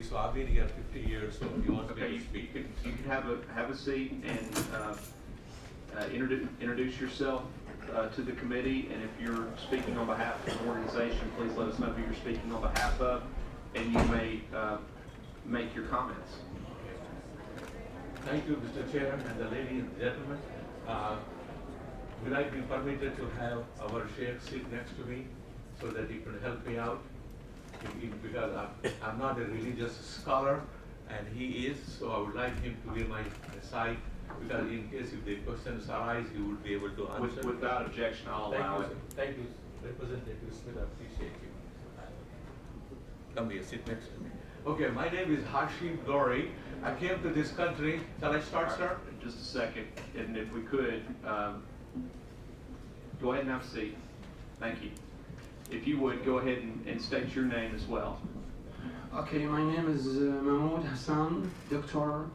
So I've been here 50 years, so if you want Okay, to speak. you can have a seat and introduce yourself to the committee, and if you're speaking on behalf of an organization, please let us know who you're speaking on behalf of, and you may make your comments. Thank you, Mr. Chair, and the ladies and gentlemen. Will I be permitted to have our Sheikh sit next to me so that he can help me out? Because I'm not a religious scholar, and he is, so I would like him to be my side, because in case if the questions arise, he would be able to answer. Without objection, I'll allow it. Thank you, Representative Smith, I appreciate you. Come here, sit next to me. Okay, my name is Hashim Gori. I came to this country. Shall I start, sir? Just a second, and if we could, go ahead and have a seat. Thank you. If you would, go ahead and state your name as well. Okay, my name is Mahmoud Hassan, doctor,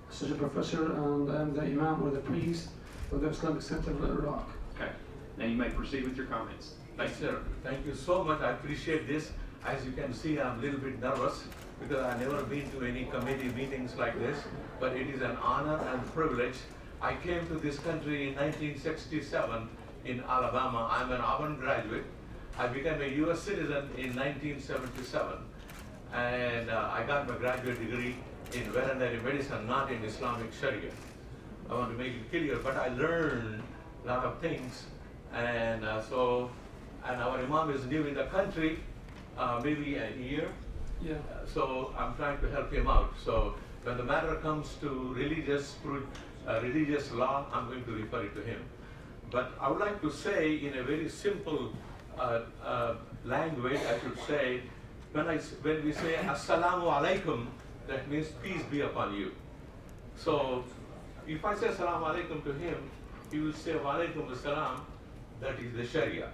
associate professor, and I'm the imam or the priest of the Islamic Center of Iraq. Okay, now you may proceed with your comments. Thank you, sir. Thank you so much. I appreciate this. As you can see, I'm a little bit nervous because I've never been to any committee meetings like this, but it is an honor and privilege. I came to this country in 1967 in Alabama. I'm an Auburn graduate. I became a U.S. citizen in 1977, and I got my graduate degree in veterinary medicine, not in Islamic Sharia. I want to make it clear, but I learned a lot of things, and and our imam is new in the country, maybe a year. Yeah. So I'm trying to help him out. So when the matter comes to religious law, I'm going to refer it to him. But I would like to say in a very simple language, I should say, when we say Assalamu alaikum, that means peace be upon you. So if I say Assalamu alaikum to him, he will say Wa alaikum assalam, that is the Sharia.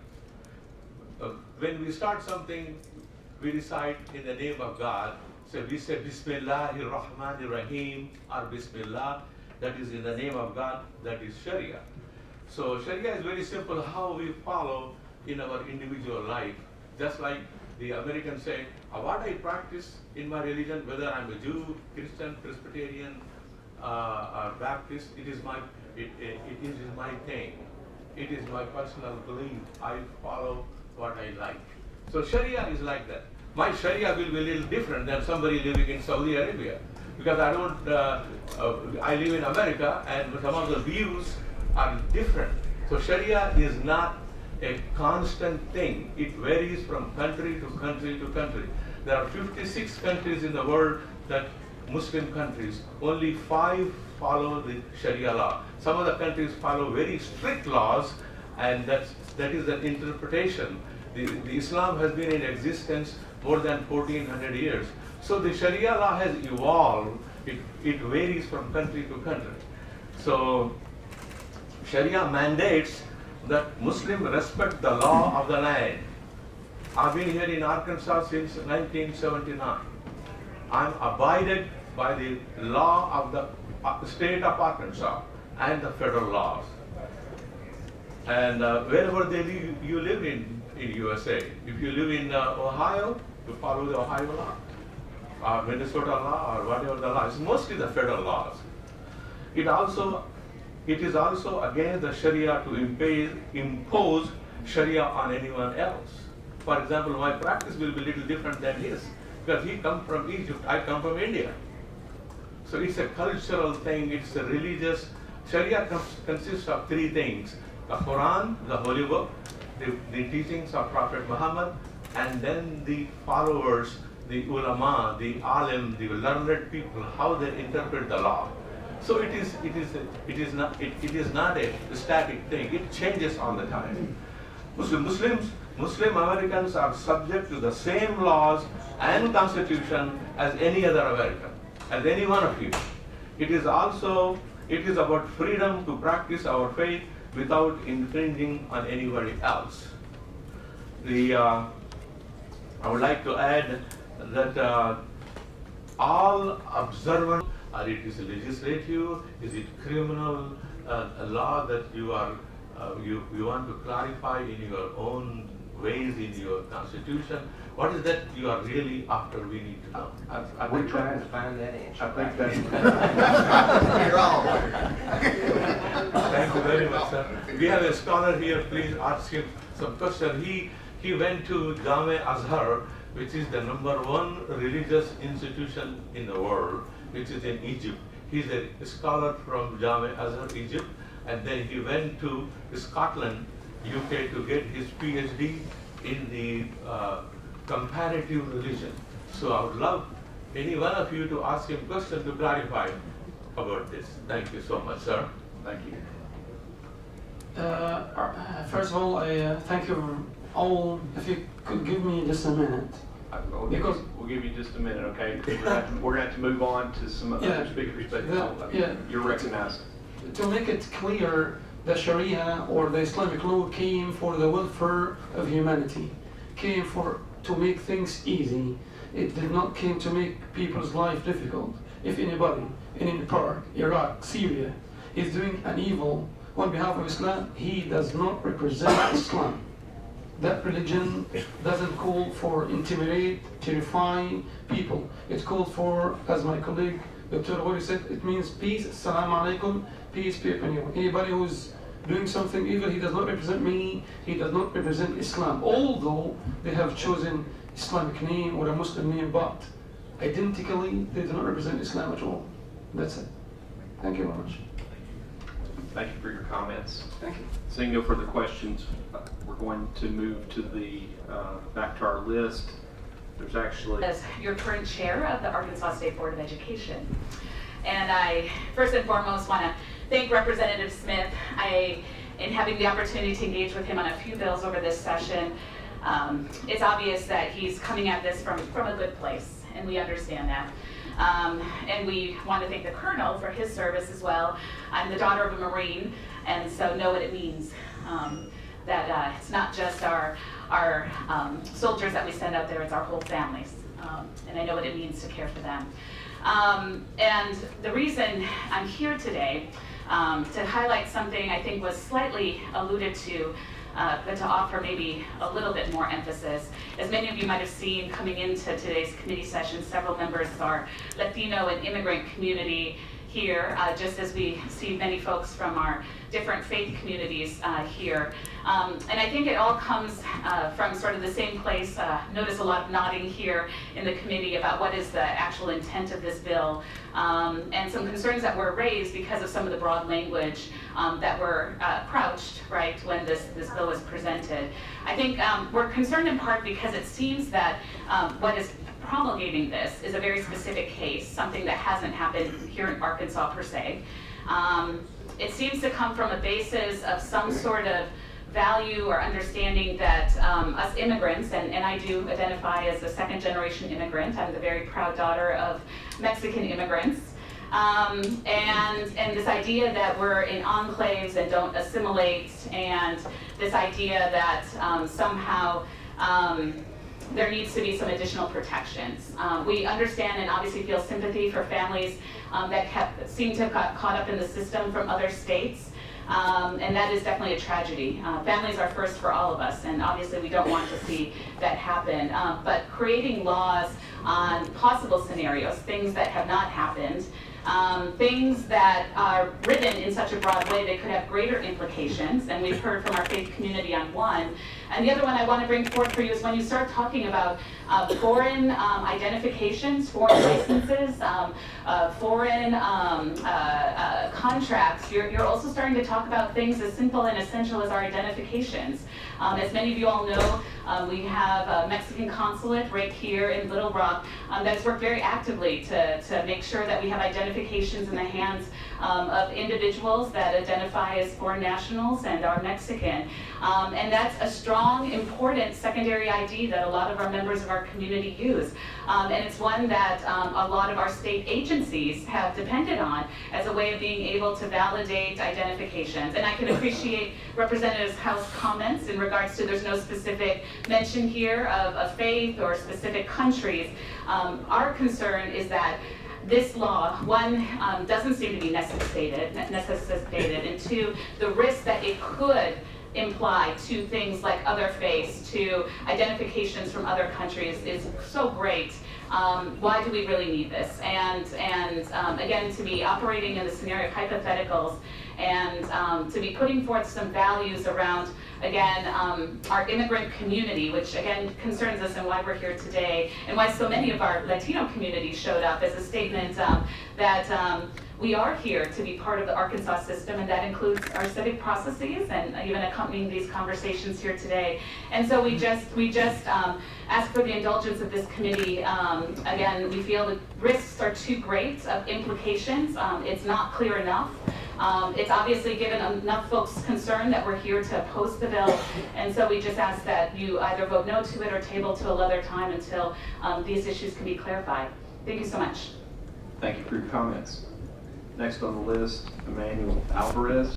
When we start something, we recite in the name of God. So we say Bismillahir Rahmanir Rahim or Bismillah, that is in the name of God, that is Sharia. So Sharia is very simple how we follow in our individual life. Just like the Americans say, what I practice in my religion, whether I'm a Jew, Christian, Presbyterian, or Baptist, it is my thing. It is my personal belief. I follow what I like. So Sharia is like that. My Sharia will be a little different than somebody living in Saudi Arabia, because I don't. I live in America, and some of the views are different. So Sharia is not a constant thing. It varies from country to country to country. There are 56 countries in the world, that Muslim countries. Only 5 follow the Sharia law. Some of the countries follow very strict laws, and that is the interpretation. The Islam has been in existence more than 1400 years. So the Sharia law has evolved. It varies from country to country. So Sharia mandates that Muslims respect the law of the land. I've been here in Arkansas since 1979. I'm abided by the law of the state of Arkansas and the federal laws. And wherever you live in USA, if you live in Ohio, you follow the Ohio law, Minnesota law, or whatever the law. It's mostly the federal laws. It is also against the Sharia to impose Sharia on anyone else. For example, my practice will be a little different than his, because he comes from Egypt, I come from India. So it's a cultural thing, it's a religious. Sharia consists of 3 things: the Quran, the holy book, the teachings of Prophet Muhammad, and then the followers, the ulama, the alim, the learned people, how they interpret the law. So it is not a static thing. It changes all the time. Muslim Americans are subject to the same laws and constitution as any other American, as any one of you. It is about freedom to practice our faith without infringing on anybody else. I would like to add that all observant, or it is legislative, is it criminal law that you want to clarify in your own ways in your constitution? What is that you are really after? We need to know. I We're think trying to find that answer. I think that's. You're all. Thank you very much, sir. We have a scholar here. Please ask him some question. He went to Jame Azhar, which is the #1 religious institution in the world, which is in Egypt. He's a scholar from Jame Azhar, Egypt, and then he went to Scotland, UK, to get his PhD in the comparative religion. So I would love any one of you to ask him question to clarify about this. Thank you so much, sir. Thank you. First of all, I thank you all. If you could give me just a minute. We'll give you just a minute, okay? We're gonna have to move on to some other speakers, but you're recognized. To make it clear, the Sharia or the Islamic law came for the welfare of humanity, came to make things easy. It did not came to make people's life difficult. If anybody in any part, Iraq, Syria, is doing an evil on behalf of Islam, he does not represent Islam. That religion doesn't call for intimidate, terrify people. It's called for, as my colleague Dr. Rowe said, it means peace, assalamu alaikum, peace be upon you. Anybody who's doing something evil, he does not represent me, he does not represent Islam. Although they have chosen Islamic name or a Muslim name, but identically they do not represent Islam at all. That's it. Thank you very much. Thank you for your comments. Thank you. Seeing no further questions, we're going to move to the back to our list. There's actually as your current chair of the Arkansas State Board of Education. And I first and foremost want to thank Representative Smith in having the opportunity to engage with him on a few bills over this session. It's obvious that he's coming at this from a good place, and we understand that. And we want to thank the Colonel for his service as well. I'm the daughter of a Marine, and so know what it means, that it's not just our soldiers that we send out there, it's our whole families. And I know what it means to care for them. And the reason I'm here today, to highlight something I think was slightly alluded to, but to offer maybe a little bit more emphasis. As many of you might have seen coming into today's committee session, several members of our Latino and immigrant community here, just as we see many folks from our different faith communities here. And I think it all comes from sort of the same place. Notice a lot of nodding here in the committee about what is the actual intent of this bill, and some concerns that were raised because of some of the broad language that were crouched, right, when this bill was presented. I think we're concerned in part because it seems that what is promulgating this is a very specific case, something that hasn't happened here in Arkansas per se. It seems to come from a basis of some sort of value or understanding that us immigrants, and I do identify as a second-generation immigrant. I'm the very proud daughter of Mexican immigrants. And this idea that we're in enclaves and don't assimilate, and this idea that somehow there needs to be some additional protections. We understand and obviously feel sympathy for families that seem to have got caught up in the system from other states. And that is definitely a tragedy. Families are first for all of us, and obviously we don't want to see that happen. But creating laws on possible scenarios, things that have not happened, things that are written in such a broad way they could have greater implications, and we've heard from our faith community on one. And the other one I want to bring forth for you is when you start talking about foreign identifications, foreign licenses, foreign contracts, you're also starting to talk about things as simple and essential as our identifications. As many of you all know, we have a Mexican consulate right here in Little Rock that's worked very actively to make sure that we have identifications in the hands of individuals that identify as foreign nationals and are Mexican. And that's a strong, important secondary ID that a lot of our members of our community use. And it's one that a lot of our state agencies have depended on as a way of being able to validate identifications. And I can appreciate Representative Howe's comments in regards to there's no specific mention here of faith or specific countries. Our concern is that this law, one, doesn't seem to be necessitated, and two, the risk that it could imply to things like other faiths, to identifications from other countries is so great. Why do we really need this? And again, to be operating in the scenario of hypotheticals and to be putting forth some values around, again, our immigrant community, which again concerns us and why we're here today, and why so many of our Latino communities showed up as a statement that we are here to be part of the Arkansas system, and that includes our civic processes and even accompanying these conversations here today. And so we just ask for the indulgence of this committee. Again, we feel the risks are too great of implications. It's not clear enough. It's obviously given enough folks concern that we're here to oppose the bill, and so we just ask that you either vote no to it or table to another time until these issues can be clarified. Thank you so much. Thank you for your comments. Next on the list, Emmanuel Alvarez.